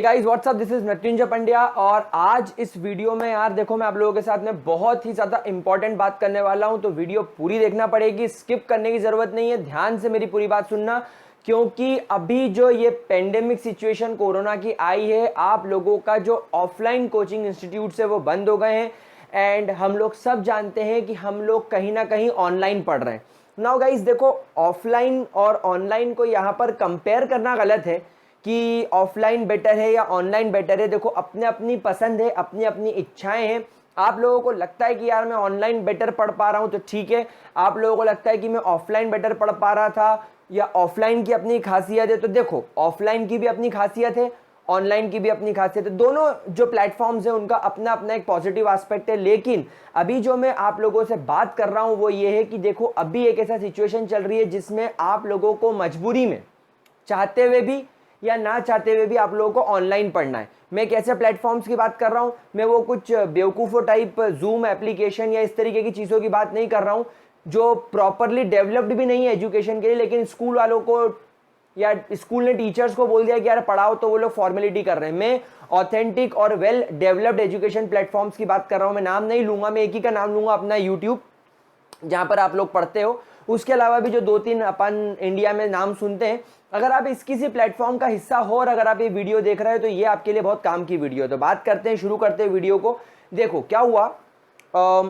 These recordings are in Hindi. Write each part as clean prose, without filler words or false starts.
Guys what's up, this is Mrityunjay Pandya. और आज इस वीडियो में यार देखो, मैं आप लोगों के साथ में बहुत ही ज़्यादा इंपॉर्टेंट बात करने वाला हूं, तो वीडियो पूरी देखना पड़ेगी, स्किप करने की ज़रूरत नहीं है, ध्यान से मेरी पूरी बात सुनना। क्योंकि अभी जो ये पेंडेमिक सिचुएशन कोरोना की आई है, आप लोगों का जो ऑफलाइन कोचिंग इंस्टीट्यूट है वो बंद हो गए हैं एंड हम लोग सब जानते हैं कि हम लोग कहीं ना कहीं ऑनलाइन पढ़ रहे हैं। नाउ गाइस देखो, ऑफलाइन और ऑनलाइन को यहाँ पर कंपेयर करना गलत है कि ऑफलाइन बेटर है या ऑनलाइन बेटर है। देखो, अपने अपनी पसंद है, अपनी अपनी इच्छाएं हैं। आप लोगों को लगता है कि यार मैं ऑनलाइन बेटर पढ़ पा रहा हूं तो ठीक है, आप लोगों को लगता है कि मैं ऑफलाइन बेटर पढ़ पा रहा था या ऑफलाइन की अपनी खासियत है, तो देखो ऑफलाइन की भी अपनी खासियत है, ऑनलाइन की भी अपनी खासियत है। दोनों जो प्लेटफॉर्म्स हैं उनका अपना अपना एक पॉजिटिव एस्पेक्ट है। लेकिन अभी जो मैं आप लोगों से बात कर रहा हूं वो ये है कि देखो, अभी एक ऐसा सिचुएशन चल रही है जिसमें आप लोगों को मजबूरी में, चाहते हुए भी या ना चाहते हुए भी, आप लोगों को ऑनलाइन पढ़ना है। मैं कैसे प्लेटफॉर्म्स की बात कर रहा हूं, मैं वो कुछ बेवकूफ़ों टाइप जूम एप्लीकेशन या इस तरीके की चीज़ों की बात नहीं कर रहा हूं जो प्रॉपरली डेवलप्ड भी नहीं है एजुकेशन के लिए, लेकिन स्कूल वालों को या स्कूल ने टीचर्स को बोल दिया कि यार पढ़ाओ, तो वो लोग फॉर्मेलिटी कर रहे हैं। मैं ऑथेंटिक और वेल डेवलप्ड एजुकेशन प्लेटफॉर्म्स की बात कर रहा हूं। मैं नाम नहीं लूंगा, मैं एक ही का नाम लूंगा, अपना यूट्यूब, जहां पर आप लोग पढ़ते हो। उसके अलावा भी जो दो तीन अपन इंडिया में नाम सुनते हैं, अगर आप इस किसी प्लेटफॉर्म का हिस्सा हो और अगर आप ये वीडियो देख रहे हो तो ये आपके लिए बहुत काम की वीडियो है। तो बात करते हैं, शुरू करते हैं वीडियो को। देखो क्या हुआ,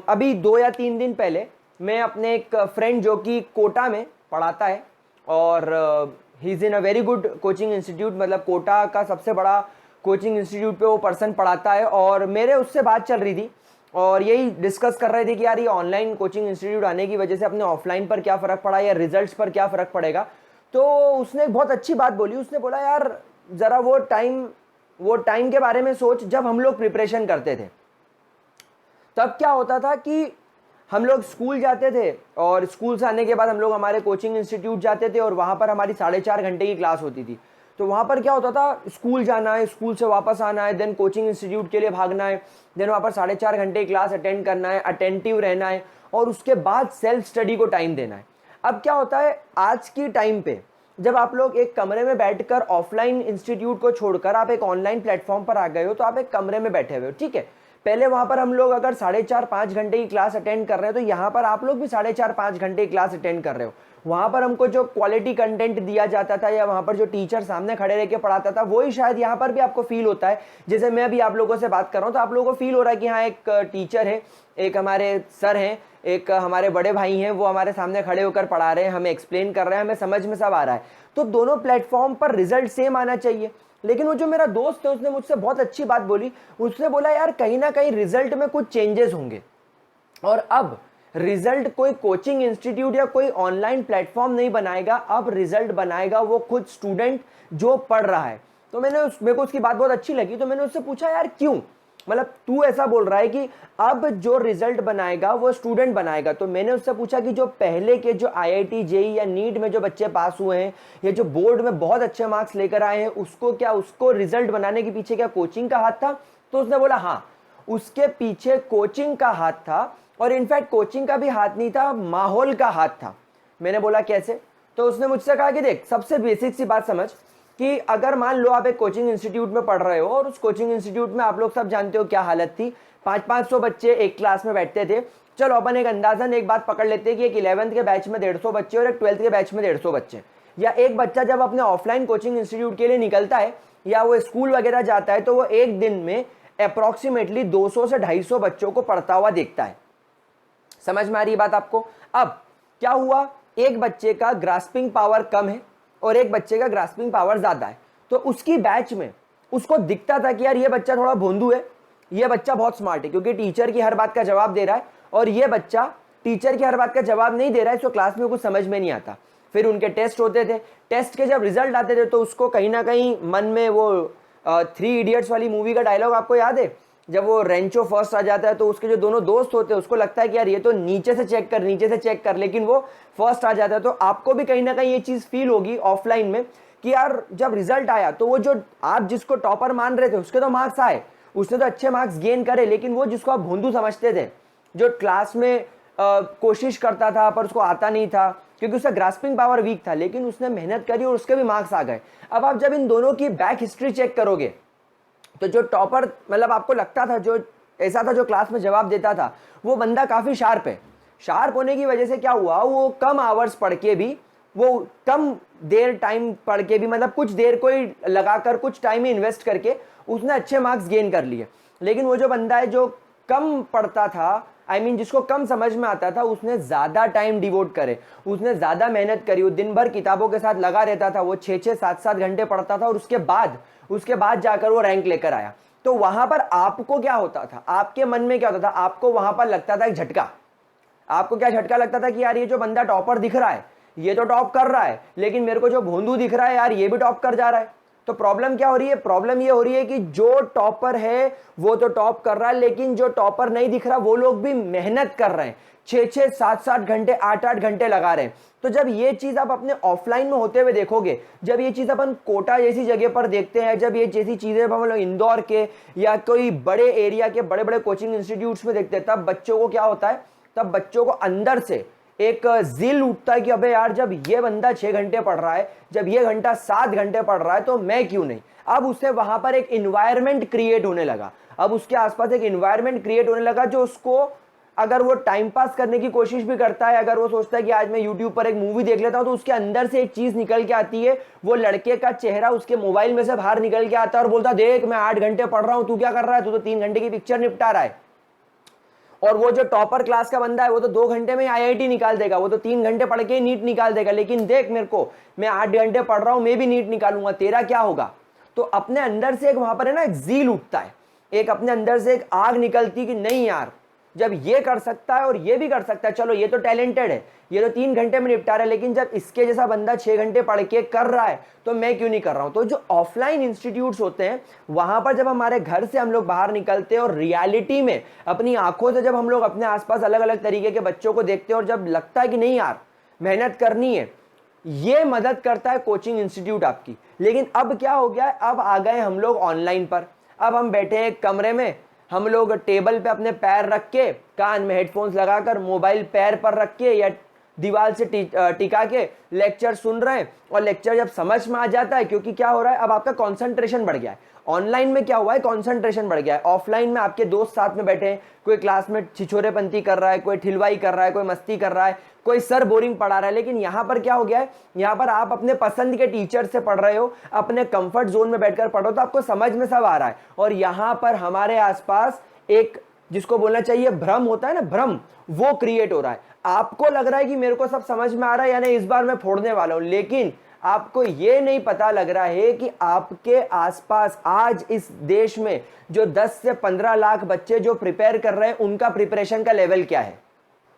अभी 2 या 3 दिन पहले मैं अपने एक फ्रेंड जो कि कोटा में पढ़ाता है और he is in a very good coaching institute, मतलब कोटा का सबसे बड़ा कोचिंग इंस्टीट्यूट पे वो पर्सन पढ़ाता है, और मेरे उससे बात चल रही थी और यही डिस्कस कर रहे थे कि यार ये ऑनलाइन कोचिंग इंस्टीट्यूट आने की वजह से अपने ऑफलाइन पर क्या फ़र्क पड़ा या रिजल्ट्स पर क्या फ़र्क पड़ेगा। तो उसने एक बहुत अच्छी बात बोली, उसने बोला यार ज़रा वो टाइम के बारे में सोच, जब हम लोग प्रिपरेशन करते थे तब क्या होता था कि हम लोग स्कूल जाते थे और स्कूल से आने के बाद हम लोग हमारे कोचिंग इंस्टीट्यूट जाते थे और वहाँ पर हमारी 4.5 घंटे की क्लास होती थी। तो वहाँ पर क्या होता था, स्कूल जाना है, स्कूल से वापस आना है, देन कोचिंग इंस्टीट्यूट के लिए भागना है, देन वहाँ पर 4.5 घंटे क्लास अटेंड करना है, अटेंटिव रहना है और उसके बाद सेल्फ स्टडी को टाइम देना है। अब क्या होता है, आज की टाइम पे जब आप लोग एक कमरे में बैठकर ऑफलाइन इंस्टीट्यूट को छोड़कर आप एक ऑनलाइन प्लेटफॉर्म पर आ गए हो, तो आप एक कमरे में बैठे हुए हो, ठीक है। पहले वहां पर हम लोग अगर 4.5-5 घंटे की क्लास अटेंड कर रहे हैं तो यहाँ पर आप लोग भी 4.5-5 घंटे की क्लास अटेंड कर रहे हो। वहां पर हमको जो क्वालिटी कंटेंट दिया जाता था या वहां पर जो टीचर सामने खड़े रह के पढ़ाता था, वही शायद यहाँ पर भी आपको फील होता है। जैसे मैं भी आप लोगों से बात कर रहा हूँ तो आप लोगों को फील हो रहा है कि हाँ, एक टीचर है, एक हमारे सर हैं, एक हमारे बड़े भाई हैं, वो हमारे सामने खड़े होकर पढ़ा रहे हैं, हमें एक्सप्लेन कर रहे हैं, हमें समझ में सब आ रहा है। तो दोनों प्लेटफॉर्म पर रिजल्ट सेम आना चाहिए। लेकिन वो जो मेरा दोस्त है उसने मुझसे बहुत अच्छी बात बोली, उसने बोला यार कहीं ना कहीं रिजल्ट में कुछ चेंजेस होंगे, और अब रिजल्ट कोई कोचिंग इंस्टीट्यूट या कोई ऑनलाइन प्लेटफॉर्म नहीं बनाएगा, अब रिजल्ट बनाएगा वो खुद स्टूडेंट जो पढ़ रहा है। तो मेरे को उसकी बात बहुत अच्छी लगी, तो मैंने उससे पूछा यार क्यों, मतलब तू ऐसा बोल रहा है कि अब जो रिजल्ट बनाएगा वो स्टूडेंट बनाएगा। तो मैंने उससे पूछा कि जो पहले के जो आईआईटी जेईई या नीट में जो बच्चे पास हुए हैं या जो बोर्ड में बहुत अच्छे मार्क्स लेकर आए हैं, उसको रिजल्ट बनाने के पीछे क्या कोचिंग का हाथ था। तो उसने बोला हाँ, उसके पीछे कोचिंग का हाथ था, और इनफैक्ट कोचिंग का भी हाथ नहीं था, माहौल का हाथ था। मैंने बोला कैसे, तो उसने मुझसे कहा कि देख, सबसे बेसिक सी बात समझ कि अगर मान लो आप एक कोचिंग इंस्टीट्यूट में पढ़ रहे हो और उस कोचिंग इंस्टीट्यूट में आप लोग सब जानते हो क्या हालत थी, 500-500 बच्चे एक क्लास में बैठते थे। चलो अपन एक अंदाजन एक बात पकड़ लेते हैं कि एक 11th के बैच में 150 बच्चे और एक 12th के बैच में 150 बच्चे, या एक बच्चा जब अपने ऑफलाइन कोचिंग इंस्टीट्यूट के लिए निकलता है या वो स्कूल वगैरह जाता है तो वो एक दिन में अप्रॉक्सीमेटली 200 से 250 बच्चों को पढ़ता हुआ देखता है। समझ में आ रही बात आपको। अब क्या हुआ, एक बच्चे का ग्रास्पिंग पावर कम है और एक बच्चे का ग्रास्पिंग पावर ज्यादा है, तो उसकी बैच में उसको दिखता था कि यार ये बच्चा थोड़ा भोंदू है, ये बच्चा बहुत स्मार्ट है क्योंकि टीचर की हर बात का जवाब दे रहा है, और ये बच्चा टीचर की हर बात का जवाब नहीं दे रहा है, इसको क्लास में कुछ समझ में नहीं आता। फिर उनके टेस्ट होते थे, टेस्ट के जब रिजल्ट आते थे तो उसको कहीं ना कहीं मन में वो 3 इडियट्स वाली मूवी का डायलॉग आपको याद है, जब वो रेंचो फर्स्ट आ जाता है तो उसके जो दोनों दोस्त होते हैं उसको लगता है कि यार ये तो नीचे से चेक कर, लेकिन वो फर्स्ट आ जाता है। तो आपको भी कहीं ना कहीं ये चीज़ फील होगी ऑफलाइन में कि यार जब रिजल्ट आया तो वो जो आप जिसको टॉपर मान रहे थे उसके तो मार्क्स आए, उसने तो अच्छे मार्क्स गेन करे, लेकिन वो जिसको आप भोंदू समझते थे, जो क्लास में कोशिश करता था पर उसको आता नहीं था क्योंकि उसका ग्रास्पिंग पावर वीक था, लेकिन उसने मेहनत करी और उसके भी मार्क्स आ गए। अब आप जब इन दोनों की बैक हिस्ट्री चेक करोगे तो जो टॉपर मतलब आपको लगता था, जो ऐसा था जो क्लास में जवाब देता था, वो बंदा काफ़ी शार्प है। शार्प होने की वजह से क्या हुआ, वो कम आवर्स पढ़ के भी, वो कम देर टाइम पढ़ के भी, मतलब कुछ देर को ही लगाकर, कुछ टाइम ही इन्वेस्ट करके उसने अच्छे मार्क्स गेन कर लिए। लेकिन वो जो बंदा है जो कम पढ़ता था, जिसको कम समझ में आता था, उसने ज़्यादा टाइम डिवोट करे, उसने ज़्यादा मेहनत करी, वो दिन भर किताबों के साथ लगा रहता था, वो 6-6, 7-7 घंटे पढ़ता था और उसके बाद जाकर वो रैंक लेकर आया। तो वहां पर आपको क्या होता था, आपके मन में क्या होता था, आपको वहां पर लगता था एक झटका। आपको क्या झटका लगता था कि यार ये जो बंदा टॉपर दिख रहा है, ये तो टॉप कर रहा है, लेकिन मेरे को जो भोंदू दिख रहा है यार, ये भी टॉप कर जा रहा है। तो प्रॉब्लम क्या हो रही है, प्रॉब्लम ये हो रही है कि जो टॉपर है वो तो टॉप कर रहा है, लेकिन जो टॉपर नहीं दिख रहा वो लोग भी मेहनत कर रहे हैं, 6-6, 7-7 घंटे, 8-8 घंटे लगा रहे हैं। तो जब ये चीज आप अपने ऑफलाइन में होते हुए देखोगे, जब ये चीज अपन कोटा जैसी जगह पर देखते हैं, जब ये जैसी चीजें हम लोग इंदौर के या कोई बड़े एरिया के बड़े बड़े कोचिंग इंस्टीट्यूट्स में देखते हैं, तब बच्चों को क्या होता है, तब बच्चों को अंदर से एक जिल उठता है कि अबे यार, जब ये बंदा 6 घंटे पढ़ रहा है, जब ये घंटा 7 घंटे पढ़ रहा है, तो मैं क्यों नहीं। अब उससे वहां पर एक इन्वायरमेंट क्रिएट होने लगा, अब उसके आसपास एक इन्वायरमेंट क्रिएट होने लगा जो उसको, अगर वो टाइम पास करने की कोशिश भी करता है, अगर वो सोचता है कि आज मैं यूट्यूब पर एक मूवी देख लेता हूं, तो उसके अंदर से एक चीज निकल के आती है, वो लड़के का चेहरा उसके मोबाइल में से बाहर निकल के आता है और बोलता, देख मैं 8 घंटे पढ़ रहा हूं, तू क्या कर रहा है, तू तो 3 घंटे की पिक्चर निपटा रहा है। और वो जो टॉपर क्लास का बंदा है, वो तो 2 घंटे में आईआईटी निकाल देगा, वो तो 3 घंटे पढ़ के नीट निकाल देगा, लेकिन देख मेरे को, मैं 8 घंटे पढ़ रहा हूं, मैं भी नीट निकालूंगा, तेरा क्या होगा। तो अपने अंदर से एक वहां पर है ना, एक जील उठता है, एक अपने अंदर से एक आग निकलती कि नहीं यार, जब ये कर सकता है और ये भी कर सकता है, चलो ये तो टैलेंटेड है, ये तो 3 घंटे में निपटा रहा है, लेकिन जब इसके जैसा बंदा 6 घंटे पढ़ के कर रहा है, तो मैं क्यों नहीं कर रहा हूं। तो जो ऑफलाइन इंस्टीट्यूट्स होते हैं, वहां पर जब हमारे घर से हम लोग बाहर निकलते हैं और रियलिटी में अपनी आंखों से जब हम लोग अपने आसपास अलग अलग तरीके के बच्चों को देखते हैं, और जब लगता है कि नहीं यार मेहनत करनी है, ये मदद करता है कोचिंग इंस्टीट्यूट आपकी। लेकिन अब क्या हो गया है, अब आ गए हम लोग ऑनलाइन पर। अब हम बैठे हैं एक कमरे में, हम लोग टेबल पे अपने पैर रख के, कान में हेडफोन्स लगाकर, मोबाइल पैर पर रख के या दीवार से टिका के लेक्चर सुन रहे हैं, और लेक्चर जब समझ में आ जाता है, क्योंकि क्या हो रहा है, अब आपका कंसंट्रेशन बढ़ गया है। ऑनलाइन में क्या हुआ है, कंसंट्रेशन बढ़ गया है। ऑफलाइन में आपके दोस्त साथ में बैठे हैं, कोई क्लास में छिछोरेपंती कर रहा है, कोई ठिलवाई कर रहा है, कोई मस्ती कर रहा है, कोई सर बोरिंग पढ़ा रहा है, लेकिन यहां पर क्या हो गया है, यहां पर आप अपने पसंद के टीचर से पढ़ रहे हो, अपने कंफर्ट जोन में बैठकर पढ़ो, तो आपको समझ में सब आ रहा है। और यहां पर हमारे आसपास एक, जिसको बोलना चाहिए भ्रम होता है ना, भ्रम, वो क्रिएट हो रहा है। आपको लग रहा है कि मेरे को सब समझ में आ रहा है, यानी इस बार मैं फोड़ने वाला हूं, लेकिन आपको ये नहीं पता लग रहा है कि आपके आसपास आज इस देश में जो 10 से 15 लाख बच्चे जो प्रिपेयर कर रहे हैं, उनका प्रिपरेशन का लेवल क्या है।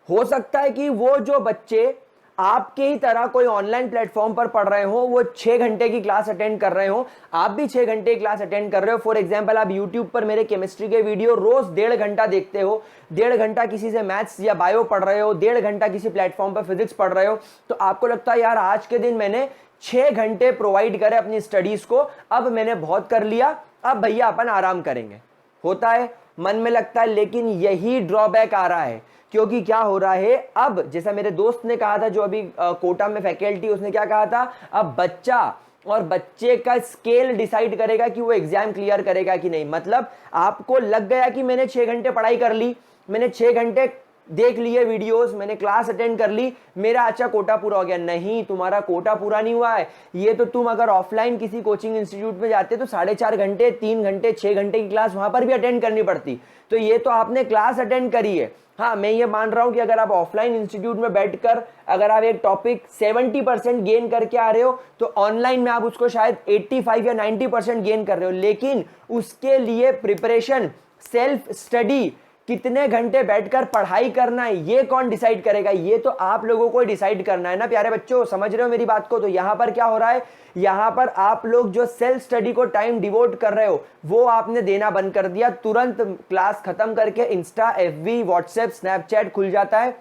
हो सकता है कि वो जो बच्चे आपके ही तरह कोई ऑनलाइन प्लेटफॉर्म पर पढ़ रहे हो, वो 6 घंटे की क्लास अटेंड कर रहे हो, आप भी 6 घंटे की क्लास अटेंड कर रहे हो। फॉर एग्जांपल, आप यूट्यूब पर मेरे केमिस्ट्री के वीडियो रोज 1.5 घंटा देखते हो, 1.5 घंटा किसी से मैथ्स या बायो पढ़ रहे हो, 1.5 घंटा किसी प्लेटफॉर्म पर फिजिक्स पढ़ रहे हो, तो आपको लगता है यार आज के दिन मैंने 6 घंटे प्रोवाइड करे अपनी स्टडीज को, अब मैंने बहुत कर लिया, अब भैया अपन आराम करेंगे। होता है, मन में लगता है, लेकिन यही ड्रॉबैक आ रहा है। क्योंकि क्या हो रहा है, अब जैसा मेरे दोस्त ने कहा था, जो अभी कोटा में फैकल्टी, उसने क्या कहा था, अब बच्चा और बच्चे का स्केल डिसाइड करेगा कि वो एग्जाम क्लियर करेगा कि नहीं। मतलब आपको लग गया कि मैंने 6 घंटे पढ़ाई कर ली, मैंने 6 घंटे देख लिए वीडियोस, मैंने क्लास अटेंड कर ली, मेरा अच्छा कोटा पूरा हो गया। नहीं, तुम्हारा कोटा पूरा नहीं हुआ है। ये तो तुम अगर ऑफलाइन किसी कोचिंग इंस्टीट्यूट में जाते तो 4.5 घंटे, 3 घंटे, 6 घंटे की क्लास वहां पर भी अटेंड करनी पड़ती। तो ये तो आपने क्लास अटेंड करी है। हाँ, मैं ये मान रहा हूं कि अगर आप ऑफलाइन इंस्टीट्यूट में बैठकर अगर आप एक टॉपिक 70% गेन करके आ रहे हो, तो ऑनलाइन में आप उसको शायद 85 या 90% गेन कर रहे हो। लेकिन उसके लिए प्रिपरेशन, सेल्फ स्टडी, कितने घंटे बैठकर पढ़ाई करना है, ये कौन डिसाइड करेगा? ये तो आप लोगों को डिसाइड करना है ना प्यारे बच्चों, समझ रहे हो मेरी बात को? तो यहां पर क्या हो रहा है, यहां पर आप लोग जो सेल्फ स्टडी को टाइम डिवोट कर रहे हो, वो आपने देना बंद कर दिया। तुरंत क्लास खत्म करके इंस्टा, एफबी, व्हाट्सएप, स्नैपचैट खुल जाता है,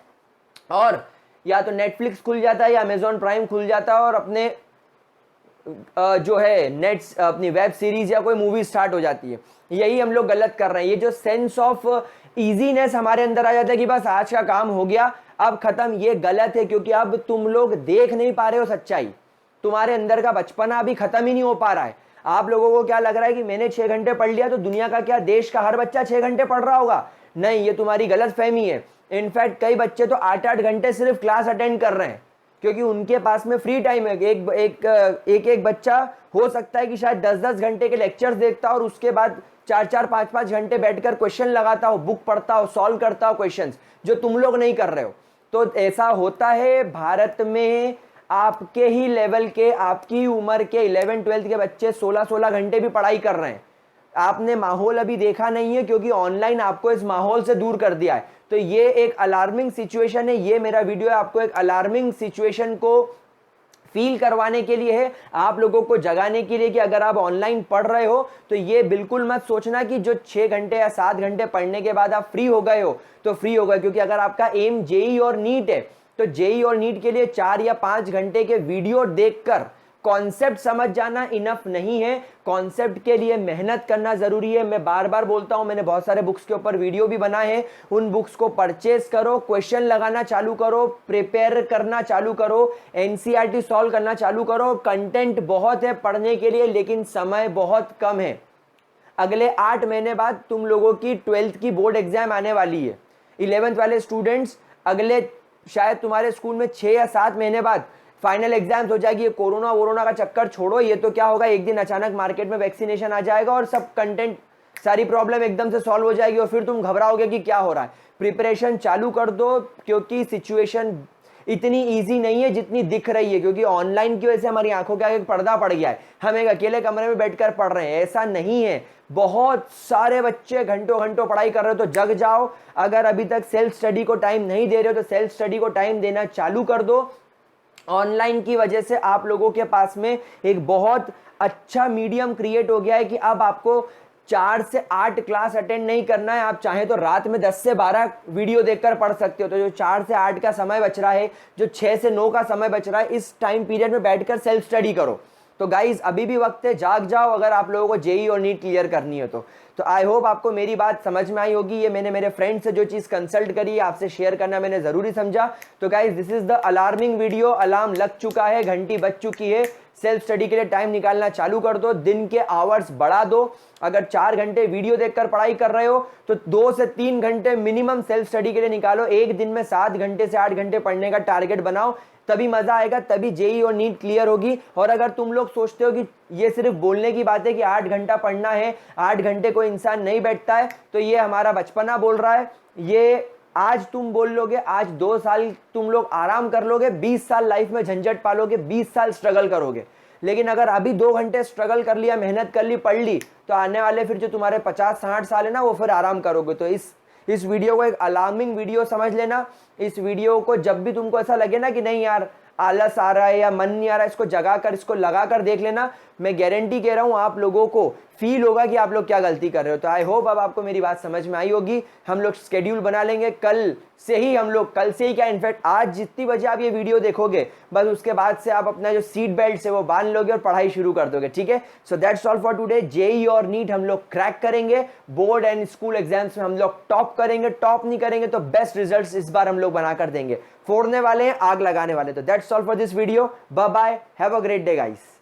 और या तो नेटफ्लिक्स खुल जाता है या अमेजॉन प्राइम खुल जाता है, और अपने जो है नेट्स, अपनी वेब सीरीज या कोई मूवी स्टार्ट हो जाती है। यही हम लोग गलत कर रहे हैं। ये जो सेंस ऑफ इजीनेस हमारे अंदर आ जाता है कि बस आज का काम हो गया, अब खत्म, ये गलत है। क्योंकि अब तुम लोग देख नहीं पा रहे हो सच्चाई, तुम्हारे अंदर का बचपना अभी खत्म ही नहीं हो पा रहा है। आप लोगों को क्या लग रहा है कि मैंने 6 घंटे पढ़ लिया तो दुनिया का क्या, देश का हर बच्चा 6 घंटे पढ़ रहा होगा? नहीं, ये तुम्हारी गलत फहमी है। इनफैक्ट कई बच्चे तो 8-8 घंटे सिर्फ क्लास अटेंड कर रहे हैं क्योंकि उनके पास में फ्री टाइम है। एक बच्चा हो सकता है कि शायद 10-10 घंटे के लेक्चर्स देखता हो और उसके बाद 4-4, 5-5 घंटे बैठकर क्वेश्चन लगाता हो, बुक पढ़ता हो, सॉल्व करता हो क्वेश्चंस, जो तुम लोग नहीं कर रहे हो। तो ऐसा होता है भारत में, आपके ही लेवल के, आपकी उम्र के 11-12 के बच्चे 16-16 घंटे भी पढ़ाई कर रहे हैं। आपने माहौल अभी देखा नहीं है क्योंकि ऑनलाइन आपको इस माहौल से दूर कर दिया है। तो ये एक अलार्मिंग सिचुएशन है। ये मेरा वीडियो है आपको एक अलार्मिंग सिचुएशन को फील करवाने के लिए है, आप लोगों को जगाने के लिए कि अगर आप ऑनलाइन पढ़ रहे हो तो ये बिल्कुल मत सोचना कि जो 6 घंटे या 7 घंटे पढ़ने के बाद आप फ्री हो गए हो तो फ्री हो गए। क्योंकि अगर आपका एम जेई और नीट है तो जेई और नीट के लिए 4 या 5 घंटे के वीडियो देखकर कॉन्सेप्ट समझ जाना इनफ नहीं है। कॉन्सेप्ट के लिए मेहनत करना जरूरी है। मैं बार बार बोलता हूं, मैंने बहुत सारे बुक्स के ऊपर वीडियो भी बनाए हैं। उन बुक्स को परचेस करो, क्वेश्चन लगाना चालू करो, प्रिपेयर करना चालू करो, एनसीईआरटी सॉल्व करना चालू करो। कंटेंट बहुत है पढ़ने के लिए लेकिन समय बहुत कम है। अगले 8 महीने बाद तुम लोगों की 12th की बोर्ड एग्जाम आने वाली है। 11th वाले स्टूडेंट्स अगले शायद तुम्हारे स्कूल में 6 या 7 महीने बाद फाइनल एग्जाम्स हो जाएगी। ये कोरोना का चक्कर छोड़ो, ये तो क्या होगा, एक दिन अचानक मार्केट में वैक्सीनेशन आ जाएगा और सब कंटेंट, सारी प्रॉब्लम एकदम से सॉल्व हो जाएगी और फिर तुम घबराओगे कि क्या हो रहा है। प्रिपरेशन चालू कर दो क्योंकि सिचुएशन इतनी इजी नहीं है जितनी दिख रही है। क्योंकि ऑनलाइन की वजह से हमारी आंखों के आगे पर्दा पड़ गया है, हम एक अकेले कमरे में बैठकर पढ़ रहे हैं। ऐसा नहीं है, बहुत सारे बच्चे घंटों घंटों पढ़ाई कर रहे हो तो जग जाओ। अगर अभी तक सेल्फ स्टडी को टाइम नहीं दे रहे हो तो सेल्फ स्टडी को टाइम देना चालू कर दो। ऑनलाइन की वजह से आप लोगों के पास में एक बहुत अच्छा मीडियम क्रिएट हो गया है कि अब आपको 4 से 8 क्लास अटेंड नहीं करना है। आप चाहे तो रात में 10 से 12 वीडियो देखकर पढ़ सकते हो। तो जो 4 से 8 का समय बच रहा है, जो 6 से 9 का समय बच रहा है, इस टाइम पीरियड में बैठकर सेल्फ स्टडी करो। तो गाइज अभी भी वक्त है, जाग जाओ अगर आप लोगों को जेई और नीट क्लियर करनी है तो आई होप आपको मेरी बात समझ में आई होगी। ये मैंने मेरे फ्रेंड से जो चीज़ कंसल्ट करी आपसे शेयर करना मैंने ज़रूरी समझा। तो guys this is the alarming video. Alarm लग चुका है, घंटी बज चुकी है। सेल्फ स्टडी के लिए टाइम निकालना चालू कर दो, दिन के आवर्स बढ़ा दो। अगर 4 घंटे वीडियो देखकर पढ़ाई कर रहे हो तो 2 से 3 घंटे मिनिमम सेल्फ स्टडी के लिए निकालो। एक दिन में 7 घंटे से 8 घंटे पढ़ने का टारगेट बनाओ, तभी मजा आएगा, तभी जेई और नीट क्लियर होगी। और अगर तुम लोग सोचते हो कि ये सिर्फ बोलने की बात है कि 8 घंटा पढ़ना है, 8 घंटे कोई इंसान नहीं बैठता है, तो ये हमारा बचपना बोल रहा है। ये आज तुम बोल लोगे, आज 2 साल तुम लोग आराम कर लोगे, 20 साल लाइफ में झंझट पालोगे, 20 साल स्ट्रगल करोगे। लेकिन अगर अभी 2 घंटे स्ट्रगल कर लिया, मेहनत कर ली, पढ़ ली, तो आने वाले फिर जो तुम्हारे 50-60 साल है ना, वो फिर आराम करोगे। तो इस वीडियो को एक अलार्मिंग वीडियो समझ लेना। इस वीडियो को जब भी तुमको ऐसा लगे ना कि नहीं यार आलस आ रहा है या मन नहीं आ रहा है, इसको जगा कर, इसको लगा कर देख लेना। मैं गारंटी कह रहा हूं आप लोगों को फील होगा कि आप लोग क्या गलती कर रहे हो। तो आई होप अब आपको मेरी बात समझ में आई होगी। हम लोग शेड्यूल बना लेंगे कल से ही क्या, इनफैक्ट आज जितनी बजे आप ये वीडियो देखोगे बस उसके बाद से आप अपना जो सीट बेल्ट है वो बांध लोगे और पढ़ाई शुरू कर दोगे। ठीक है, so that's all for today. JEE और नीट हम लोग क्रैक करेंगे, बोर्ड एंड स्कूल एग्जाम्स में हम लोग टॉप करेंगे। टॉप नहीं करेंगे तो बेस्ट रिजल्ट्स इस बार हम लोग बनाकर देंगे। फोड़ने वाले हैं, आग लगाने वाले। तो that's all for this video. Bye bye, have a great day guys.